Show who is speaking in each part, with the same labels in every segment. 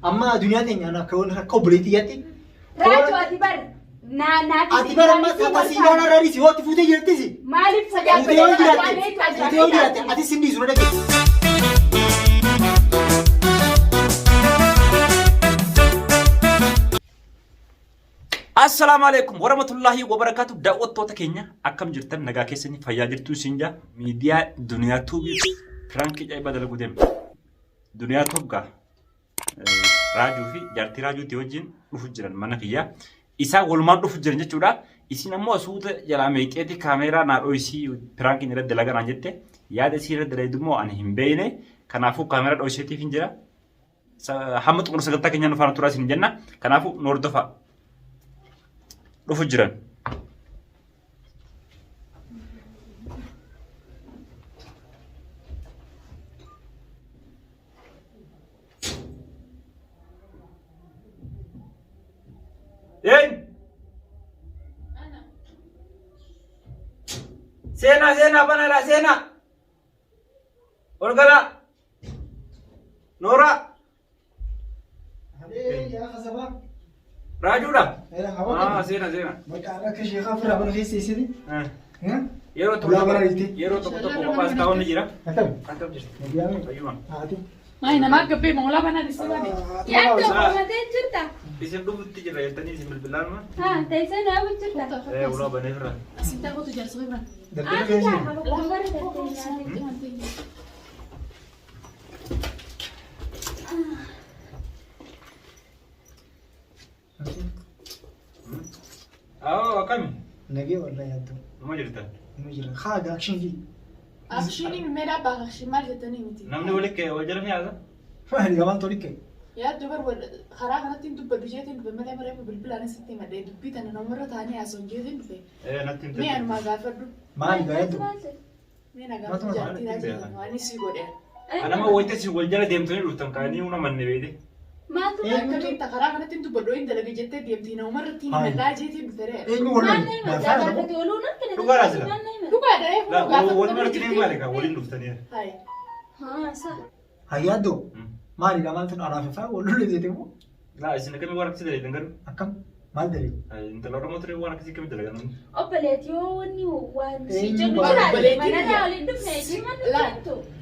Speaker 1: أما دنيا تانية أنا كون كوبريتي ياتي
Speaker 2: راجو أتبر نا
Speaker 1: أتبر أما تفاصيل أنا رئيسي هو تفوتي جرتيسي
Speaker 2: مالي فجأة
Speaker 1: فوتي جرتي أتي سندي زورة
Speaker 3: السلام عليكم ورحمة الله وبركاته. دعوة توتا كينيا أكم جرتن نجا كيسني فياجرتو سينجا ميديا دنيا توبي فرانك جاي بدل قدام دنيا توبكا راجو في جرتي راجو تيوجين رفجرن مناخيا إسا غلمان رفجرن جتورا إسي نمو أسود جلامي كيتي كاميرا نارو إسي فرانك نرد دلغا نانجتة ياد سيرة دلائدمو أن هم بينه كنافو كاميرا دوشيتي فينجرا حمد قرص قلتا كينيا نفانا تراسي نجنة كنافو نوردفا رفجرن إيه سينا بنا لا سينا ورقلا نورا
Speaker 1: يا خزبا
Speaker 3: راجولا
Speaker 1: سينا
Speaker 3: سينا
Speaker 1: مكانك كشيخة فرا من خيسي سيدي
Speaker 3: يرو تو باس كاون نجيرا أنتم جست أيوة
Speaker 4: ما هنا ما قبي مولا بنا دسواني
Speaker 2: يا أنت ما تجرتا
Speaker 3: بيسم دو بتجرا يتني اسم البلان ما
Speaker 2: ها تيسنا أبو تجرتا
Speaker 3: إيه ولا بنفرا
Speaker 4: سيتا قلت جالس غيبا
Speaker 3: كم
Speaker 1: نجي ولا يدو
Speaker 3: ما جرت
Speaker 1: مجرى خاجة أكشن في
Speaker 4: أخشيني من ميدا باخشي ما جتني متي
Speaker 3: نمني ولك وجرني هذا
Speaker 1: ما هي كمان توريك
Speaker 4: يا دبر خراج أنا تيم دب بجيتين بملا مرة بالبلان ستي ما ده دبيت أنا مرة ثانية أصلا جيتين بفي
Speaker 3: إيه نتيم
Speaker 4: مين أنا ما قافر
Speaker 1: ما هي يدو
Speaker 4: مين أنا قافر جاتي راجي وأنا سيقول
Speaker 3: أنا ما ويتسي وجرا ديمتوني روتم كاني ونا من نبيدي
Speaker 2: ما
Speaker 4: كمين تخراج أنا تيم دب بدوين دلقي جت ديمتين ومرة تيم ملا جيتين بفرع
Speaker 1: إيه والله ما فعلا
Speaker 3: لغة راسلا
Speaker 4: لو بعد إيه
Speaker 3: لا هو مرة كنين مالك ولين لفتني
Speaker 4: هاي
Speaker 2: ها صح
Speaker 1: هيا دو ما لي كمان تن أنا فا ولا اللي زي تمو
Speaker 3: لا إسنا كم ورق سيد لينغر
Speaker 1: أكم ما دليل
Speaker 3: أنت لو رمت ري ورق سيد كم دلقنا
Speaker 2: أبليت يوني وان
Speaker 1: إيه
Speaker 2: سيجن
Speaker 4: أبليت
Speaker 2: ما
Speaker 4: يا.
Speaker 2: أنا أولي دفني
Speaker 4: لا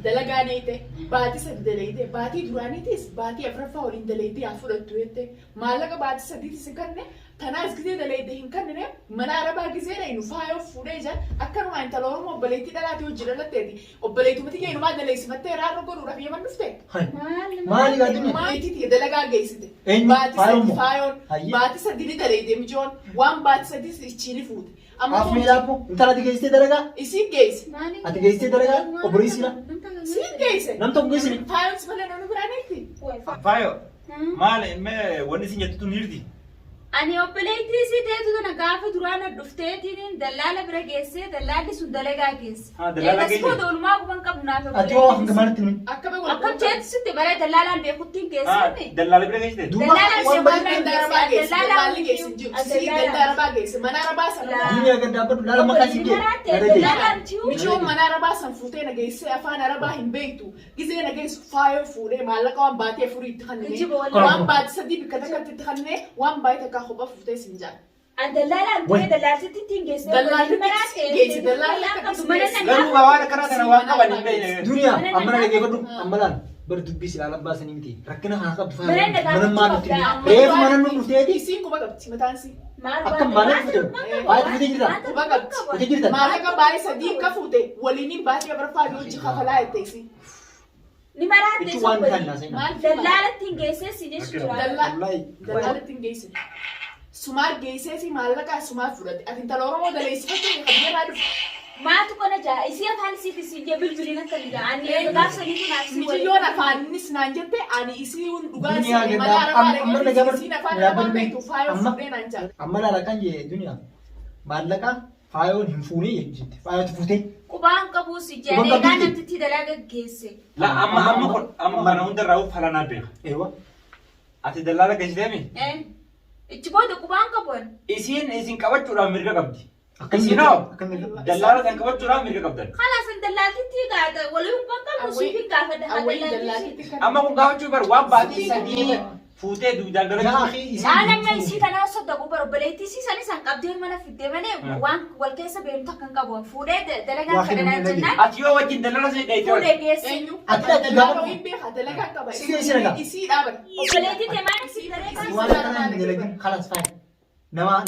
Speaker 4: دلقانيته باتي سدليته باتي درانيتيس باتي أفرفا ولين دليته أفرطويته مالك باتي سديتي سكانه تناس كذي دليته هنكانه منا ربع كذي إنه فايو فوريجا أكنوا أنت لو رم أبليتي دلاتي وجرلا تدي أبليتو متى كأنه ما دليس متى رانو كرو رفيع من نفته
Speaker 1: هاي ما لي قادم
Speaker 4: ما يتي دلقا جيسده
Speaker 1: إيه
Speaker 4: باتي
Speaker 1: فايو
Speaker 4: سدي
Speaker 1: مو.
Speaker 4: فايون
Speaker 1: هاي.
Speaker 4: باتي سدي دليته مجون وان باتي سدي تشيني فود
Speaker 1: أف ميلابو أنت لا تيجي درجة
Speaker 4: إسي جيس
Speaker 1: أتي جيستي درجة أبريسي لا
Speaker 4: سي جيس
Speaker 1: نم توم جيسي
Speaker 4: فايون سمعنا نو برانيتي
Speaker 3: فايو ما ونسي نجتو نيردي
Speaker 2: أنا أبليتي سيدي تدنا قافة درانا دفتيتين دلالة برجيسة دلالة سودلة جيس
Speaker 3: دلالة
Speaker 2: بس هو دول ما كمان كمنا
Speaker 1: أتي هو هم كمان تنين
Speaker 2: أكم جت ستة برا دلالة بيخوتين جيسة
Speaker 3: دلالة بلا جيس ده
Speaker 1: دوما دنيا قد دابر لا ما كاسي جي
Speaker 4: Micho manara ba san fute na gaise afana raba himbetu gize na gaise fire fure malaka wan bati furi tkhane wan bat sadi bikata kat tkhane wan bayta ka khoba fute sinja
Speaker 2: دلالة دلالة تتين جيسة
Speaker 3: لو بوار كنا نواقع بني بين
Speaker 1: دنيا أمنا لقي بدو أملا بردو بيس لا لباس نيمتي ركنا خاصة بفهم من ما نتي ريف ما ننو نتي
Speaker 4: isi kuba gabti matansi
Speaker 1: أكم ما نفتح بايت بدي كذا
Speaker 4: kuba gabti
Speaker 1: بدي كذا
Speaker 4: malaka bay sadi ka fute walini bati barfa yoji khafala etesi
Speaker 2: نمرات
Speaker 1: itu wan kan nasi
Speaker 2: دلالة تين جيسة سيدي شجرة
Speaker 4: dalla tingeise sumar geise si malaka sumar furati atinta loro mo dale isfate khadira du
Speaker 2: ما تكون جا يصير هل سيدي سيدي بالبلينا كذا عني غاف سيدي نفسي
Speaker 4: Mijilloon afaan isnaan jette ani isii dhugaa
Speaker 1: Duniyaa
Speaker 4: sirrii
Speaker 1: gaddaa
Speaker 4: mana arabaa
Speaker 1: amma
Speaker 4: dhaqee
Speaker 1: gabar
Speaker 4: isiin afaan
Speaker 1: yaabban
Speaker 4: arabaa beektu faayoo
Speaker 1: amma
Speaker 4: fuudhee naan jaalladha.
Speaker 1: amma laala kan je duniyaa maallaqa faayoon hin fuunee jette faayootu fuutee
Speaker 2: قبان كابوس جاني كان أنت تدلع جيسة
Speaker 3: لا أما أنا هندر راو فلانا بيخ
Speaker 1: eewa
Speaker 3: أتي دلالة كيس دامي
Speaker 2: إيه إتشبود قبان كابون
Speaker 3: إسين كوات شورا ميركا قبدي
Speaker 1: akkan
Speaker 3: Isinoo
Speaker 1: akkan
Speaker 3: dallala kan kawat chura mirga kabdan
Speaker 2: خلاص دلالتي تيجا ده ولا يوم بقى مصيبين قافة ده
Speaker 4: Awwayi
Speaker 2: هذا
Speaker 4: dallaatitti kan
Speaker 3: amma kun gaafachuu bar waan baatii sadii fuutee duudaan
Speaker 1: Yaa
Speaker 3: dalagaa.
Speaker 1: akhi
Speaker 2: Naan amma isii kana osoo dhagu barobboleettii isaan isaan qabdee mana fiddee malee waan wal keessa beektu akka hin qabu fuudhee dalagaa
Speaker 1: Waa
Speaker 2: kana
Speaker 1: hin
Speaker 2: jennaan
Speaker 3: Ati yoo wajjin dalagaa see dheeyte
Speaker 2: fuudhee geesse.
Speaker 4: Eenyu?
Speaker 1: Ati ati
Speaker 4: Dalagaa
Speaker 1: gaafa-
Speaker 4: hin beekaa dalagaa qaba.
Speaker 1: Isii dhagaa.
Speaker 4: Isii dhaabata.
Speaker 2: Obboleettii teemaan isii daree
Speaker 1: Waan
Speaker 2: kaasa.
Speaker 1: kana hin dalagin kalas fine. Nama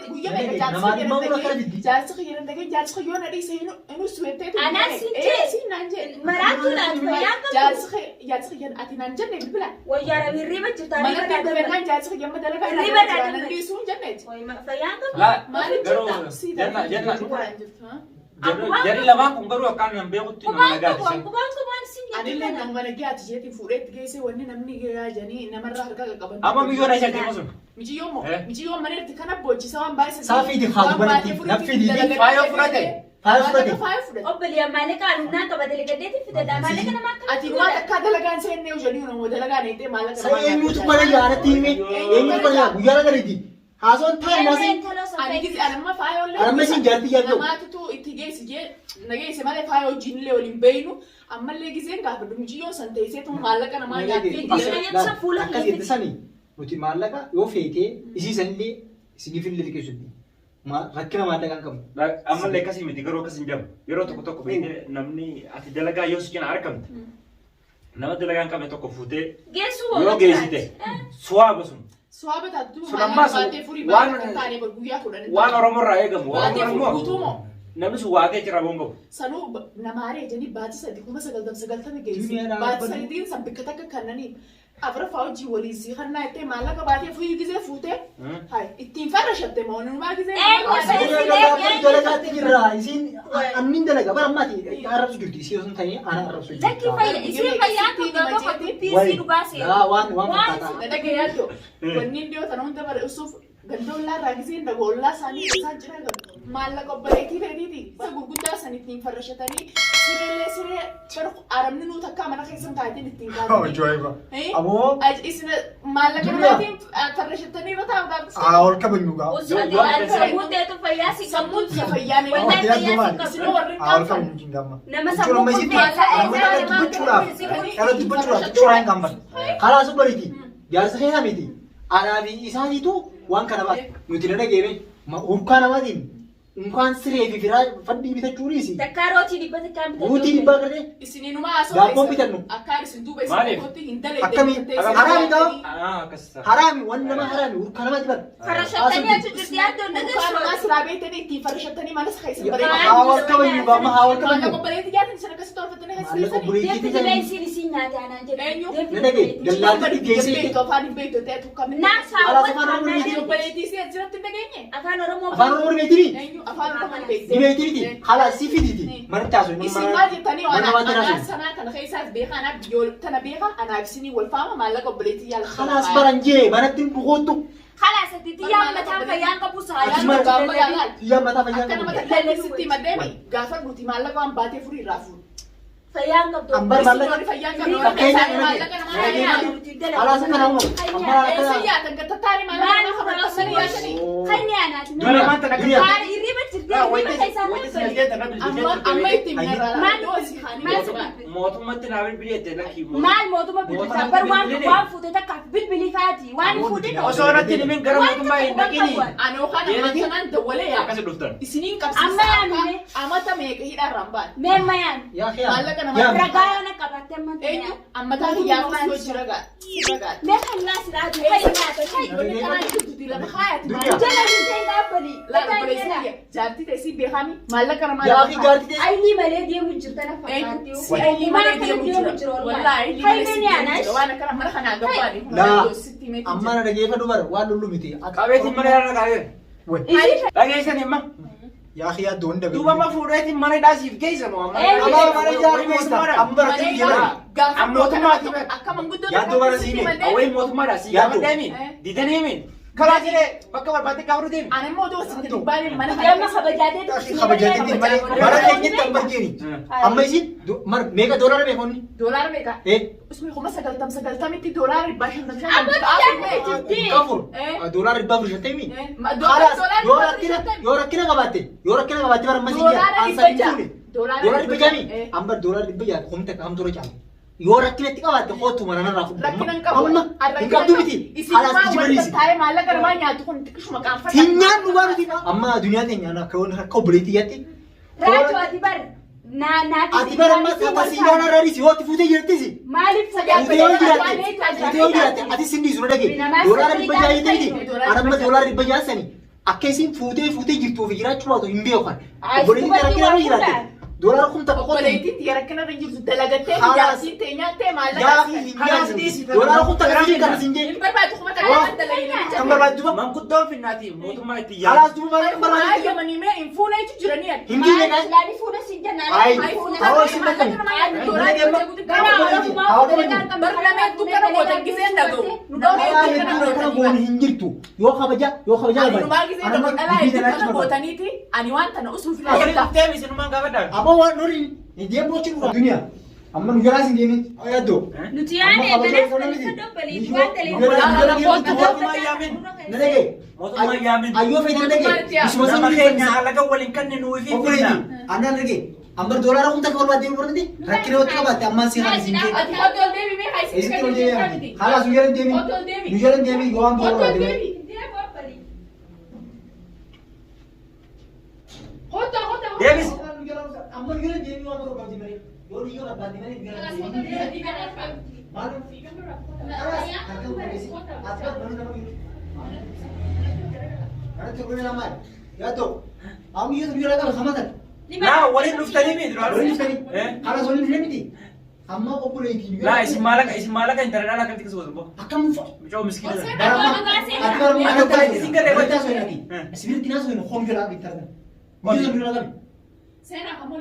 Speaker 4: Guyyaa meeqa
Speaker 1: Namaa dhimma mura kana diddi.
Speaker 4: jaarsi xiyyeera dhagee jaarsi xiyyoon adii isa inni suwetee tu.
Speaker 2: Anaa siin jee.
Speaker 4: Siin naan jee.
Speaker 2: Maraatu naaf fayyaa qabu.
Speaker 4: Jaarsi xiyyeera ati naan jenne bilbila.
Speaker 2: Wayyaa rabi hirriba jirtaa
Speaker 4: Mana
Speaker 2: riba
Speaker 4: keessa
Speaker 2: daadama.
Speaker 4: beekaan jaarsi xiyyeera dalagaa
Speaker 2: Riba daadama.
Speaker 4: nan dhiisuu jenneeti.
Speaker 2: Fayyaa qabu.
Speaker 4: Maaliif
Speaker 3: garuu
Speaker 4: jenna?
Speaker 3: jenna
Speaker 4: Jenna.
Speaker 3: jarri lamaan kun garuu akkaan nan beekutti nama
Speaker 2: Kubaan
Speaker 3: nagaati.
Speaker 2: qabu kubaan kubaan siin
Speaker 4: Anillee
Speaker 2: jedhu.
Speaker 4: nama mana gaati jeetiin fuudheetti geessee wanni namni gaa janii namarraa harka qaqqaban.
Speaker 3: Amma biyyoon isa deemu sun.
Speaker 4: Mijiyyoo moo?
Speaker 3: Eh?
Speaker 4: Mijiyyoo maneerti kana boochisa waan baay'isa.
Speaker 1: Saafiiti haatu banatti, naffiiti.
Speaker 3: Faayoo fudhate.
Speaker 1: Faayoo fudhate.
Speaker 4: Faayoo fudhate.
Speaker 2: Obboleeyyan maalee qaanumnaa qaba dalagaddeetti fidadha maalee kana maakka.
Speaker 4: Ati waan akka dalagaan seennee hojjanii namoo dalagaan eettee maallaqa
Speaker 1: Sa eenyutu mana yaadatti hime? Eenyutu mana yaadu? Guyyaa nagariiti. Haasoon taa'e naasii.
Speaker 4: Ani gizi anamma faayollee.
Speaker 1: Anamma isin jaartii yaaddu.
Speaker 4: Namaatutu itti geessi jee nageesse malee faayoo wajjin illee waliin beeynu ammallee gizeen gaafa dumjiyyoon san teesseetu maallaqa namaa nyaattee
Speaker 1: Akkas jette sanii nuti maallaqa yoo feetee isii sanillee isiniif illee liqeessutti. Rakkina maallaqaan qabu.
Speaker 3: Ammallee akkasii miti garuu akkas hin jabu. Yeroo tokko tokko beekee namni ati dalagaa yoo si cina argamte nama dalagaa hin qabne tokko fuutee
Speaker 2: Geessuu
Speaker 3: yoo geessite suwaaba sun
Speaker 4: Suwaaba taatu
Speaker 3: Sun ammas
Speaker 4: baatee furii
Speaker 3: waan-
Speaker 4: baatee taanee guyyaa kudhan.
Speaker 3: waan Oromoorraa eegamu waan
Speaker 4: Baatee
Speaker 3: Oromoo
Speaker 4: guutuu moo?
Speaker 3: namni sun waaqee jira boongabu.
Speaker 4: Sanuu namaaree janii baatii sadii kuma sagaltama geessi.
Speaker 1: Duuniyaa
Speaker 4: Baatii
Speaker 1: dhaabbata.
Speaker 4: sadiitiin san bikka takka kannanii afuraffaa hojii waliin sii kannaa ittee maallaqa baatee furii gizee fuutee ittiin farrashatte moo numaa gizee.
Speaker 1: Dalagaatti jirra. Isiin annin dalaga. Bara ammaati arrabsu jirti. Isii osoo hin taane ana arrabsu jirti.
Speaker 2: Lakki fayya isii fayyaa kan gaba kotti isii dhugaa seera.
Speaker 1: Waan fakkaataa.
Speaker 4: Nadhagee yaaddo wanni iddoo tana hunda barreessuuf gandoolaa irraa gisee dagoollaa isaanii isaan jira galu. Maallaqa obboleettii fedhiiti. Isa gurguddaa san ittiin farrashatanii sireellee siree bara aramni nuu takkaa mana keessa hin taateen ittiin
Speaker 1: Ajaa'iba. Amoo
Speaker 4: Isin maallaqa namaatiin farrashatanii irra taa'uudhaaf.
Speaker 1: ol kabanyu gaa.
Speaker 2: Osoo alkoolii guuteetu fayyaa si
Speaker 4: Sammuun si fayyaane
Speaker 2: Wallahi
Speaker 4: waan
Speaker 2: fayyaa si
Speaker 4: isin
Speaker 2: qabu.
Speaker 4: warri
Speaker 1: Ol
Speaker 4: qaanfan.
Speaker 1: kabanyu jingama.
Speaker 2: Nama sammuu
Speaker 1: Dhala dubbachuudhaaf suuraa hin gaambatu. Kalaas bariiti. Jaarsa keessa miti. Aadaa fi isaaniitu waan kana baate nuti na dhageeme urkaa namaatiin unkaan siree fi firaa fadhii bitachuunis
Speaker 2: Takkaa rootii dhibbata kaan bitatu.
Speaker 1: guutii dhibbaa gartee
Speaker 4: Isiniinuma haasoo
Speaker 1: Daabboon bitannu.
Speaker 4: akkaan isin duuba
Speaker 3: Maaliif?
Speaker 4: isin hin dalee.
Speaker 1: Akkamii? Haraami ta'u?
Speaker 3: Akkas
Speaker 1: haraami waan nama haraami urkaa namaatti bara.
Speaker 2: Farashattanii achi jirti yaaddoon
Speaker 4: Mukaan namaa
Speaker 2: dhageessu.
Speaker 4: siraa beektanii ittiin farrashattanii mana isa keessa
Speaker 2: Haa,
Speaker 4: bareedaa.
Speaker 1: Haa wal kabanyu gaama haa wal
Speaker 4: Maallaqa
Speaker 1: kabanyu.
Speaker 4: obboleettii jaallatanii sana akkasitti tolfatanii
Speaker 1: Maallaqa
Speaker 4: haasofsanii.
Speaker 1: obboleettii
Speaker 2: Deebii
Speaker 1: Deebii
Speaker 2: isiin isiin nyaate aanaan jedhu.
Speaker 4: Eenyu?
Speaker 1: Na dhagee dallaaltii geessee
Speaker 4: Beektu afaan hin beektu ta'e tuqqamni.
Speaker 2: Naaf
Speaker 1: Alaas
Speaker 2: saawwan
Speaker 1: afaan Oromoo
Speaker 2: aannan
Speaker 1: beekti.
Speaker 2: jedhu.
Speaker 4: Obboleettii si asirratti hin dhageenye.
Speaker 2: Afaan Oromoo
Speaker 1: afaan Oromoo beektini
Speaker 4: Eenyu afaan Oromoo hin beektu.
Speaker 1: dibeektini haala si fiditi mana taasisu
Speaker 4: Isin maal jettanii waan
Speaker 1: nama
Speaker 4: anaa
Speaker 1: taasisu
Speaker 4: sanaa kana keessaas beekaa anaaf biyyoo tana beekaa anaaf isinii wal faama maallaqa obboleettii jaallatanii.
Speaker 1: halaas baran jee manatti bukoottu
Speaker 2: Kalaas ati xiyyaa mataa fayyaan qabu saayaan
Speaker 1: Akkasuma
Speaker 2: qabu.
Speaker 1: xiyyaa mataa fayyaan
Speaker 4: Akka nama
Speaker 1: qabu.
Speaker 4: lalleessitti maddeemi gaafa nuti maallaqa waan baatee furii irraa fuudhu.
Speaker 2: Fayyaan qabdu.
Speaker 1: Ambar maallaqa
Speaker 4: Fayyaan
Speaker 1: fakkeenya
Speaker 4: qabdu. Maallaqa namaa
Speaker 1: fakkeenya halaas kana uumu amma
Speaker 4: Eessa
Speaker 1: akka
Speaker 4: yaatan gattattaari maallaqa namaa fudhatamanii yaatanii.
Speaker 2: Kan yaanaati.
Speaker 3: Dura maanta dhagaa.
Speaker 2: Maali hirriba jirti hirriba keessaa maali?
Speaker 4: Amma itti
Speaker 3: mootummaatti naa bilbileette lakkii
Speaker 2: Maal mootummaa bilbilaa bar waan fuute takkaaf bilbilii faati waan fuudhe
Speaker 3: osoo irratti nimin gara mootummaa hin dhaqini
Speaker 4: Anoo kana amantanaan dawwalee yaa.
Speaker 3: akkasi dhuftan
Speaker 4: Isiniin
Speaker 2: Amma yaamne.
Speaker 4: qabsiisa amata meeqa hidhaarraan baate.
Speaker 2: meemma yaan
Speaker 1: yaa
Speaker 4: Maallaqa
Speaker 1: yaa
Speaker 4: namaa
Speaker 2: ragaa yoona qabatte amma
Speaker 4: eenyu ammataa hiyyaafus hojii ragaa. Ragaa.
Speaker 2: mee kan laas laatu kan nyaata kan
Speaker 4: Wanni kanaan jirtu lama haayati.
Speaker 1: Duniyaa.
Speaker 2: jala hin ta'e dhaabbali
Speaker 4: Laala buleessi jaartii ta'e beekami maallaqa namaa.
Speaker 1: yaa fi jaartii ta'e
Speaker 2: ayni malee deemu jirta na fakkaatti
Speaker 4: Si ayni malee deemu jira. Wallaahi ayni malee si deemu jira. Waan akkana mana kanaa gabbaadhi.
Speaker 1: laa amma na dhageeffadhu bara waan lullu miti
Speaker 3: qabeetiin mana irra qaabee dhageessan himma
Speaker 1: yaa fi yaaddu hunda
Speaker 3: duuba ma fuudheetiin mana hidhaasiif geessan
Speaker 1: amma mana jaartii beekta amma bara
Speaker 4: Malee
Speaker 1: tii
Speaker 4: yaa
Speaker 1: jedhama
Speaker 4: gaafa
Speaker 3: mootummaati
Speaker 4: akka manguddoo
Speaker 1: Yaaddu bara siime.
Speaker 3: awwee mootummaadha si
Speaker 1: Yaaddu.
Speaker 3: gaafa deemi didanii himin karaa jedhee bakka barbaadde qabu deemi
Speaker 4: Ani immoo osoo isin dubbaan mana
Speaker 2: amma kabajaatee
Speaker 1: kabajateetti malee bara keenyatti amma jeeni amma isin meeqa doolara beekonni
Speaker 4: doolaara meeqa? Usmi kuma sagaltamitti doolaara dhibbaa shantamii
Speaker 2: Amma
Speaker 4: shantamii
Speaker 2: jirti.
Speaker 1: kafur doolara dhibbaaf shantamii Halas yoo rakkina qabaatte bara amma siin jaa ansa hin fuune doolara dhibba jaami amma doolara dhibba jaa humna akka hamtuura caalu yoo rakkinatti qabaatte kootu mana narraa
Speaker 4: Rakkinan qabu.
Speaker 1: hin qabdu miti
Speaker 4: Isinummaa
Speaker 1: haalaas
Speaker 4: wanta
Speaker 1: jibariisi
Speaker 4: taa'ee maallaqa namaa nyaatu kun xiqqishuma qaanfata.
Speaker 1: finyaan dhugaa nuti amma addunyaa teenya akka obboleettiyyatti
Speaker 2: Raajuu ati bar
Speaker 1: ati bara amma tasiidhaan arraadisi yoo itti fuutee jirtisi
Speaker 2: maaliif
Speaker 1: fuutee yoo jiraatte ati sindiisu na dhage doolaara 100 jettee anamma doolaara 100 sani akka isin fuutee jirtuu fi jiraachuu baatu hin beekan obboleettii rakkina jiraatte doolaara 1000
Speaker 4: Obboleettiin rakkinarra jirtu dalagattee ijaarsiin ta'e nyaattee maallaqa
Speaker 1: doolaara 1000 kan isin jee
Speaker 4: hin barbaadu kuma takkaan dalaganii
Speaker 1: kan barbaadu
Speaker 3: Manguddoon finnaati mootummaa itti
Speaker 1: haalaas duuba maal barbaadu
Speaker 4: Ayyamanii mee hin fuunee jiranii ati.
Speaker 1: hin diine kan
Speaker 2: laani fuula sin jennaan
Speaker 1: Ay,
Speaker 2: ay fuula
Speaker 1: hawa isin bakka kana goon hin jirtu yoo kabaja
Speaker 4: ani waan tana usuuf
Speaker 1: Aba waan nuri ni deemuu jiru duniyaa amma nu jalaas hin deemin yaaddo
Speaker 2: nuti yaane mana fudhachuu balii waan ta'e
Speaker 3: mootummaa yaamin
Speaker 1: ayyoo fayyadamuu dhage isuma
Speaker 3: nama
Speaker 1: sana
Speaker 3: keenya haalaqa waliin kanneen nuuf
Speaker 1: obboleetti
Speaker 3: finna.
Speaker 1: annaan dhage amma doolaara 1000 barbaadee barbaadde rakkina watti qabaatte ammaan si haala siin kee Esitti ol deebi'aa haalaas nu jala hin deemin nu jala hin deemin yoo waan barbaadde
Speaker 3: Deebis.
Speaker 1: amma nu jala deemin waan barbaadde malee yoo ni yoo barbaadde malee nu jala deemin
Speaker 3: Naa waliin dhuftanii miti
Speaker 1: amma obboleettiin
Speaker 3: Laa isin maallaqa intala dhalaa kan tiksuu bo.
Speaker 1: akkam
Speaker 3: Mucoo miskiina.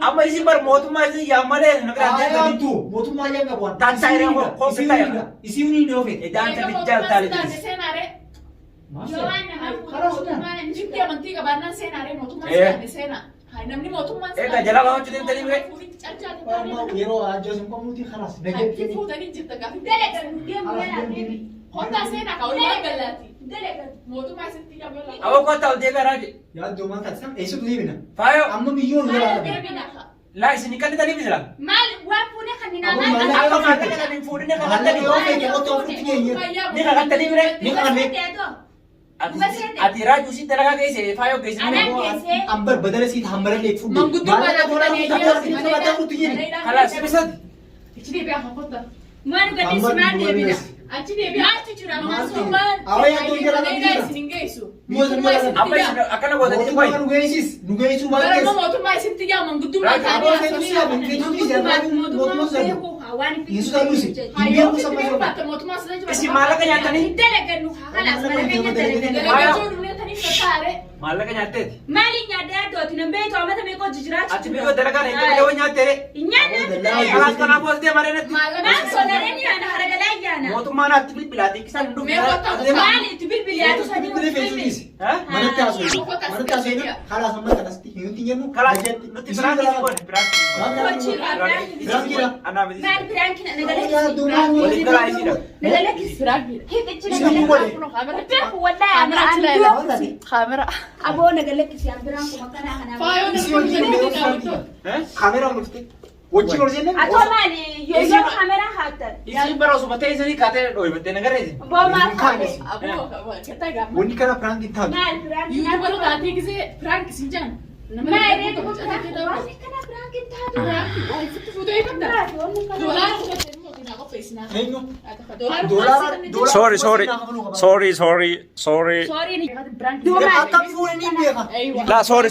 Speaker 3: Amma isin bar mootummaa isin yaamalee nagaa deemtanii.
Speaker 1: mootummaa yaa qabu
Speaker 3: Taansaa irraa koofita yaa.
Speaker 1: isiin ni dhoofe
Speaker 3: Edaan kan bijjaa taale.
Speaker 4: namni mootummaan
Speaker 3: Egaa jalaa waan hojjetan tanii mire.
Speaker 1: yeroo ajjoosin qomuuti kalaas
Speaker 4: Ati fuutanii jirta gaafi. Hondaa seenaa ka olii galaati. Mootummaa isitti jabeela.
Speaker 3: Awwa kota ol deegaa raaje.
Speaker 1: yaaddoo maal taasisan eessatu deebina
Speaker 3: Faayo.
Speaker 1: amma biyyoon
Speaker 3: Laa isin kan tanii miti laa.
Speaker 2: maal waan fuula kan
Speaker 1: Abbo,
Speaker 2: dinaa
Speaker 1: maal-
Speaker 3: Akka maallaqa kan hin fuudhine kan
Speaker 1: Maallaqa yoo
Speaker 3: tanii.
Speaker 1: feete otoo ofitti keenya
Speaker 3: Ni kan tanii mire.
Speaker 1: ni kan
Speaker 3: Ati raajuu si dalagaa geesse faayoo geesse.
Speaker 1: ambar badala siit hammarallee fudhu
Speaker 4: Manguddoo baala fudhanii
Speaker 3: Kalaas bisati.
Speaker 4: Ichi deebi'aa kan kotta.
Speaker 2: waan gaddi simaan deebina
Speaker 4: Achi deebi'aa.
Speaker 2: maaltu jira
Speaker 1: Maal
Speaker 2: maasumaan
Speaker 1: Awwaayyaa jala
Speaker 4: isin hin geessu.
Speaker 3: Amma isin akkana gootanii
Speaker 1: mootummaa
Speaker 3: qoyi.
Speaker 1: nu geessu maal
Speaker 4: Bara
Speaker 1: geessu
Speaker 4: mootummaa isitti yaa manguddummaa
Speaker 3: Raajuu,
Speaker 1: aboo
Speaker 4: taa'anii
Speaker 1: feetu siyaa feetu siyaa mootummaa sana Yesus alusi
Speaker 4: Hayyoo kun beekfatta mootummaa sana jira.
Speaker 3: Isin maallaqa nyaatanii.
Speaker 2: dalagannu halaas mana keenya dalagannu
Speaker 4: Dalagachuu dhufneetanii fattaare.
Speaker 3: Maallaqa nyaatteeti.
Speaker 2: maaliin nyaadda addooti nan beektu amata meeqoo jijiraatu
Speaker 3: Ati biyyoo dalagaa hin qabne yoo nyaattere.
Speaker 2: nyaanna
Speaker 3: Kalaas kanaa boostee mareenatti.
Speaker 2: maal sodareen yaana haragalaa yaana
Speaker 3: Mootummaan atti bilbilaati isaan hin
Speaker 4: Mee kottaa
Speaker 3: dhufne.
Speaker 2: maali itti bilbiliyaatu sadii
Speaker 1: manatti haasofna kalaas amma kanasti hinutti jennu
Speaker 3: Kalaas nuti biraatti ni godhe biraatti. Anaaf isi.
Speaker 2: maal biraankina nagalakis
Speaker 3: Waliin galaa isiidha.
Speaker 2: nagalakis
Speaker 4: Firaagbiidha.
Speaker 2: hiqichi
Speaker 1: Isin hin godhe.
Speaker 2: nagalakis wallahi
Speaker 4: Kaamera Kaamera.
Speaker 2: aboo nagalakis yaan biraan kuma kanaa kanaa
Speaker 4: Faayoo
Speaker 1: Isi wajjin
Speaker 4: namoota
Speaker 1: kaameraa ol dhufte wajjin ol jenne
Speaker 2: atoo maali yoo kaameraa haattan
Speaker 3: Isin bara osoo battee isanii kaatee dhooybattee nagareeti.
Speaker 2: boo maal
Speaker 1: Kaanis.
Speaker 4: Aboo ketaa gaama.
Speaker 1: wanni kana piraankiin taatu
Speaker 2: maal biraankina
Speaker 4: Yuutuubaroo taatee gisee firaank isin jaan.
Speaker 2: maal reetu waan kana biraankin taatu
Speaker 4: Fuutee fatta. Doolaara fudhatee mootii naa qopheessinaa.
Speaker 1: eenyu
Speaker 3: Sorry, sorry.
Speaker 2: sorry
Speaker 1: akkam fuudhanii hin beeka
Speaker 3: Laa sorry.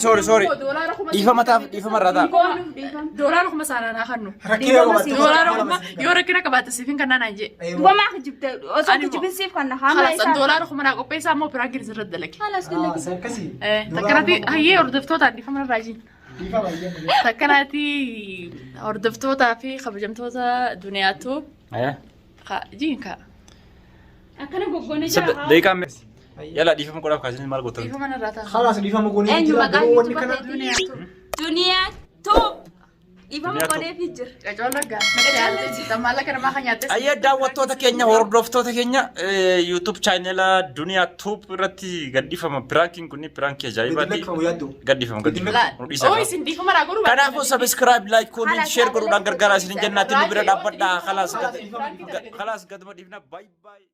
Speaker 3: Dhiifama irraa ta'a.
Speaker 4: Doolaara kuma saanaa kannu.
Speaker 1: rakkina qabatte
Speaker 4: Doolaara kuma yoo rakkina qabaatte siifin kan naan jee.
Speaker 2: Goma jibte osoo jibinsiif kan haama
Speaker 4: Haalasan doolaara kuma naa qopheessaa moo firaank irratti dalage.
Speaker 2: halas dalagi
Speaker 1: akkasii
Speaker 4: Takkanatti hayyee hordoftootaan dhiifama irraa jiin. Takkanatti hordoftootaa fi kabajamtoota duniyaatu jiin kaa.
Speaker 2: akkana goggoone jira
Speaker 3: Deeqaa yala dhiifama godhaaf kaasanii maal gootan?
Speaker 4: Dhiifama irraa ta'a.
Speaker 1: kalaas dhiifama goonee
Speaker 2: eenyu
Speaker 1: jira
Speaker 2: maqaan
Speaker 1: garuu wanni
Speaker 2: yuutuuba
Speaker 1: kana
Speaker 2: duniyaatu Dhiifama godheefii jira.
Speaker 4: Qacoon laggaa. Mata yaaltee jirta maallaqa namaa kan nyaatte.
Speaker 3: Ayyaa daawwattoota keenya hordoftoota keenya YouTube chaanela Duniyaa Tuub irratti gaddifama piraankiin kun pirankii ajaa'ibaati. Gaddifama.
Speaker 4: Oo isin dhiifama raa godhu.
Speaker 3: Kanaafuu subscribe, like, comment, share godhuudhaan gargaaraa isin jennaatiin nu bira dhaabbadhaa. Khalaas gaduma dhiifna. Bye bye.